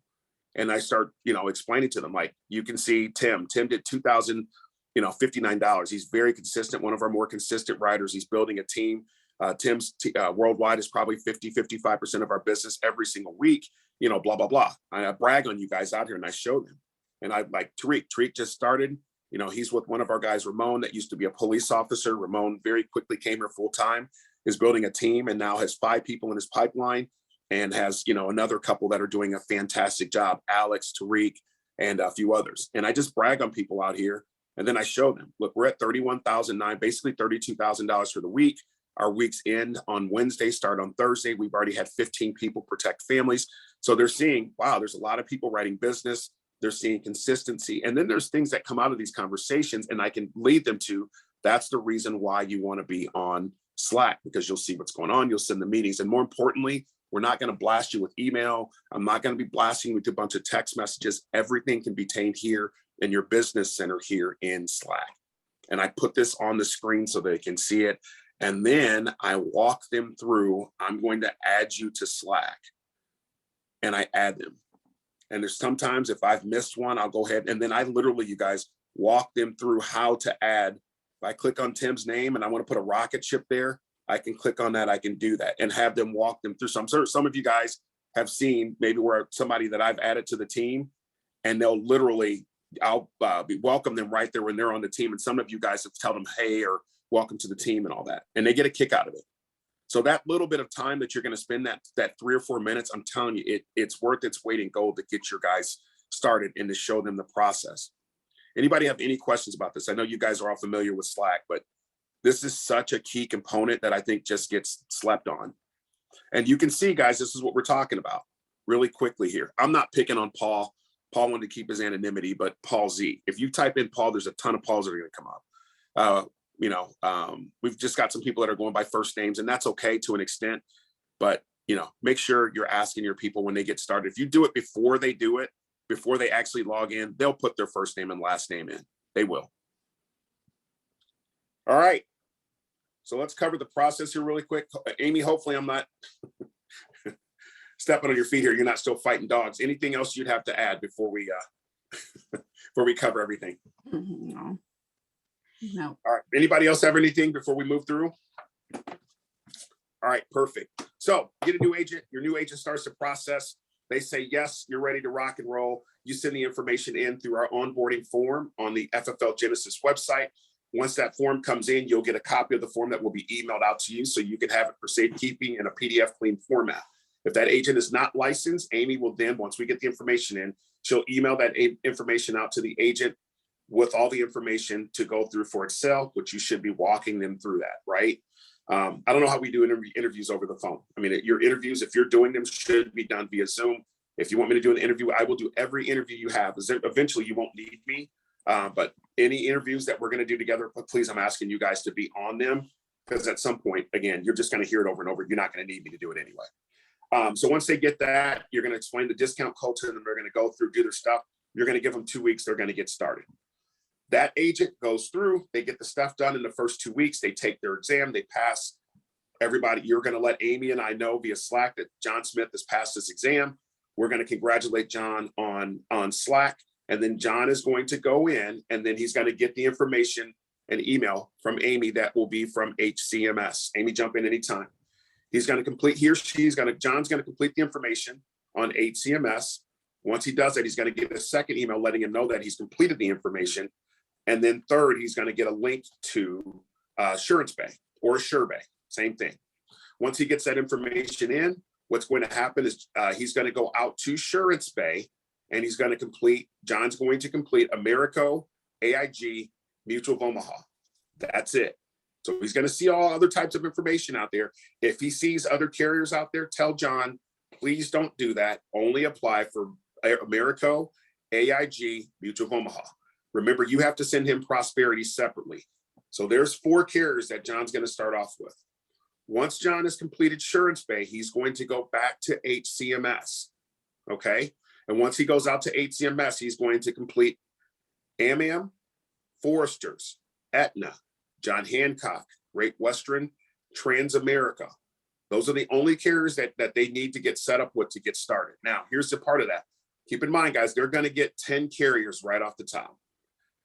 And I start, explaining to them, like, you can see Tim did $2,059. He's very consistent, one of our more consistent writers. He's building a team. Tim's worldwide is probably 55% of our business every single week, blah, blah, blah. I brag on you guys out here and I show them. And I like Tariq just started, he's with one of our guys, Ramon, that used to be a police officer. Ramon very quickly came here full time, is building a team and now has 5 people in his pipeline and has, another couple that are doing a fantastic job, Alex, Tariq, and a few others. And I just brag on people out here. And then I show them, look, we're at $31,009, basically $32,000 for the week. Our weeks end on Wednesday, start on Thursday. We've already had 15 people protect families. So they're seeing, wow, there's a lot of people writing business. They're seeing consistency. And then there's things that come out of these conversations and I can lead them to, that's the reason why you want to be on Slack, because you'll see what's going on. You'll send the meetings. And more importantly, we're not going to blast you with email. I'm not going to be blasting you with a bunch of text messages. Everything can be contained here in your business center here in Slack. And I put this on the screen so they can see it. And then I walk them through, I'm going to add you to Slack. And I add them. And there's sometimes if I've missed one, I'll go ahead. And then I literally, you guys, walk them through how to add. If I click on Tim's name and I want to put a rocket ship there, I can click on that. I can do that and have them walk them through. So I'm sure some of you guys have seen maybe where somebody that I've added to the team and they'll literally, I'll welcome them right there when they're on the team. And some of you guys have tell them, hey, or welcome to the team and all that. And they get a kick out of it. So that little bit of time that you're going to spend that 3 or 4 minutes, I'm telling you, it's worth its weight in gold to get your guys started and to show them the process. Anybody have any questions about this? I know you guys are all familiar with Slack, but this is such a key component that I think just gets slept on. And you can see, guys, this is what we're talking about really quickly here. I'm not picking on Paul. Paul wanted to keep his anonymity, but Paul Z. If you type in Paul, there's a ton of Pauls that are going to come up. We've just got some people that are going by first names, and that's okay to an extent. But, make sure you're asking your people when they get started. If you do it before they do it, before they actually log in, they'll put their first name and last name in. They will. All right. So let's cover the process here really quick. Amy, hopefully I'm not stepping on your feet here. You're not still fighting dogs. Anything else you'd have to add before we before we cover everything? No. All right. Anybody else have anything before we move through? All right, perfect. So get a new agent. Your new agent starts the process. They say, yes, you're ready to rock and roll. You send the information in through our onboarding form on the FFL Genesis website. Once that form comes in, you'll get a copy of the form that will be emailed out to you so you can have it for safekeeping in a PDF clean format. If that agent is not licensed, Amy will then, once we get the information in, she'll email that information out to the agent with all the information to go through for itself, which you should be walking them through that, right? I don't know how we do interviews over the phone. I mean, your interviews, if you're doing them, should be done via Zoom. If you want me to do an interview, I will do every interview you have. Eventually, you won't need me. But any interviews that we're going to do together, please, I'm asking you guys to be on them, because at some point, again, you're just going to hear it over and over. You're not going to need me to do it anyway. So once they get that, you're going to explain the discount code to them. They're going to go through, do their stuff. You're going to give them 2 weeks. They're going to get started. That agent goes through, they get the stuff done in the first 2 weeks. They take their exam, they pass. Everybody, you're going to let Amy and I know via Slack that John Smith has passed his exam. We're going to congratulate John on Slack. And then John is going to go in, and then he's going to get the information, an email from Amy that will be from HCMS. Amy, jump in anytime. He's going to complete, John's going to complete the information on HCMS. Once he does that, he's going to get a second email letting him know that he's completed the information. And then third, he's going to get a link to Assurance Bay or AssureBay, same thing. Once he gets that information in, what's going to happen is he's going to go out to Assurance Bay, and he's going to complete, John's going to complete Americo, AIG, Mutual of Omaha. That's it. So he's going to see all other types of information out there. If he sees other carriers out there, tell John, please don't do that. Only apply for Americo, AIG, Mutual of Omaha. Remember, you have to send him Prosperity separately. So there's 4 carriers that John's going to start off with. Once John has completed Assurance Bay, he's going to go back to HCMS. Okay. And once he goes out to HCMS, he's going to complete AMAM, Foresters, Aetna, John Hancock, Great Western, Transamerica. Those are the only carriers that they need to get set up with to get started. Now, here's the part of that. Keep in mind, guys, they're going to get 10 carriers right off the top.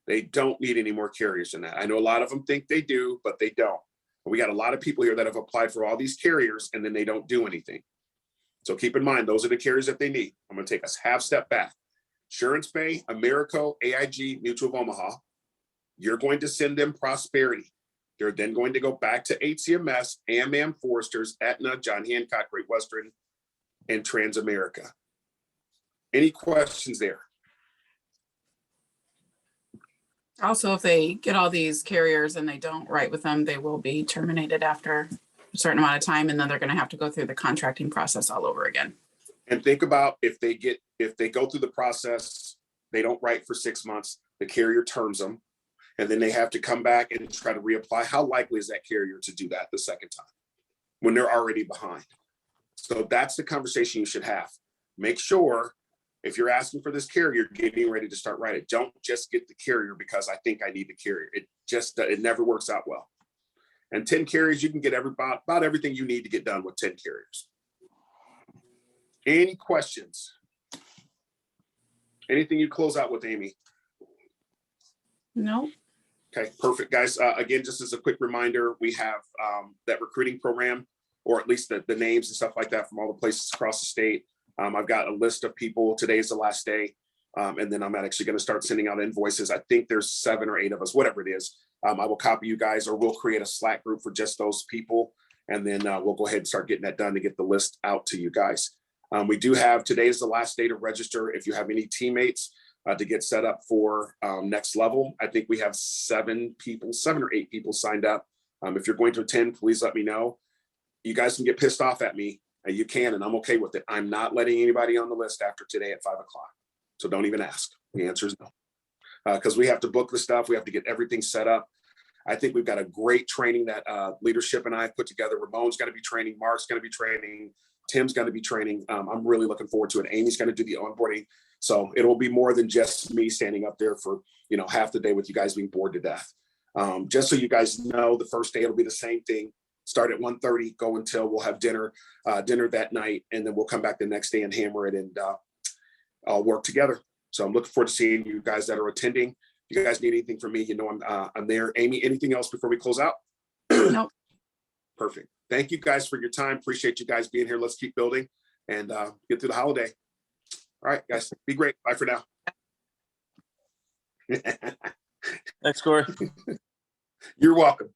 They don't need any more carriers than that. I know a lot of them think they do, but they don't. We got a lot of people here that have applied for all these carriers, and then they don't do anything. So keep in mind, those are the carriers that they need. I'm going to take us half step back. Assurance Bay, Americo, AIG, Mutual of Omaha. You're going to send them Prosperity. They're then going to go back to HCMS, AMAM, Foresters, Aetna, John Hancock, Great Western, and Transamerica. Any questions there? Also, if they get all these carriers and they don't write with them, they will be terminated after a certain amount of time, and then they're going to have to go through the contracting process all over again. And think about if they go through the process, they don't write for 6 months, the carrier terms them, and then they have to come back and try to reapply. How likely is that carrier to do that the second time when they're already behind? So that's the conversation you should have. Make sure if you're asking for this carrier, getting ready to start writing, don't just get the carrier because I think I need the carrier. It never works out well. And 10 carriers, you can get about everything you need to get done with 10 carriers. Any questions? Anything you close out with, Amy? No. Okay, perfect, guys. Again, just as a quick reminder, we have that recruiting program, or at least the names and stuff like that from all the places across the state. I've got a list of people. Today is the last day. And then I'm actually going to start sending out invoices. I think there's 7 or 8 of us, whatever it is. I will copy you guys, or we'll create a Slack group for just those people. And then we'll go ahead and start getting that done to get the list out to you guys. We do have, today is the last day to register. If you have any teammates to get set up for next level, I think we have 7 or 8 people signed up. If you're going to attend, please let me know. You guys can get pissed off at me. You can, and I'm okay with it. I'm not letting anybody on the list after today at 5 o'clock. So don't even ask. The answer is no. Because we have to book the stuff. We have to get everything set up. I think we've got a great training that leadership and I have put together. Ramon's going to be training. Mark's going to be training. Tim's going to be training. I'm really looking forward to it. Amy's going to do the onboarding. So it'll be more than just me standing up there for, half the day with you guys being bored to death. Just so you guys know, the first day it'll be the same thing. Start at 1:30, go until we'll have dinner that night, and then we'll come back the next day and hammer it and all work together. So I'm looking forward to seeing you guys that are attending. If you guys need anything from me, I'm there. Amy, anything else before we close out? Nope. Perfect. Thank you guys for your time. Appreciate you guys being here. Let's keep building and get through the holiday. All right, guys, be great. Bye for now. Thanks, Corey. You're welcome.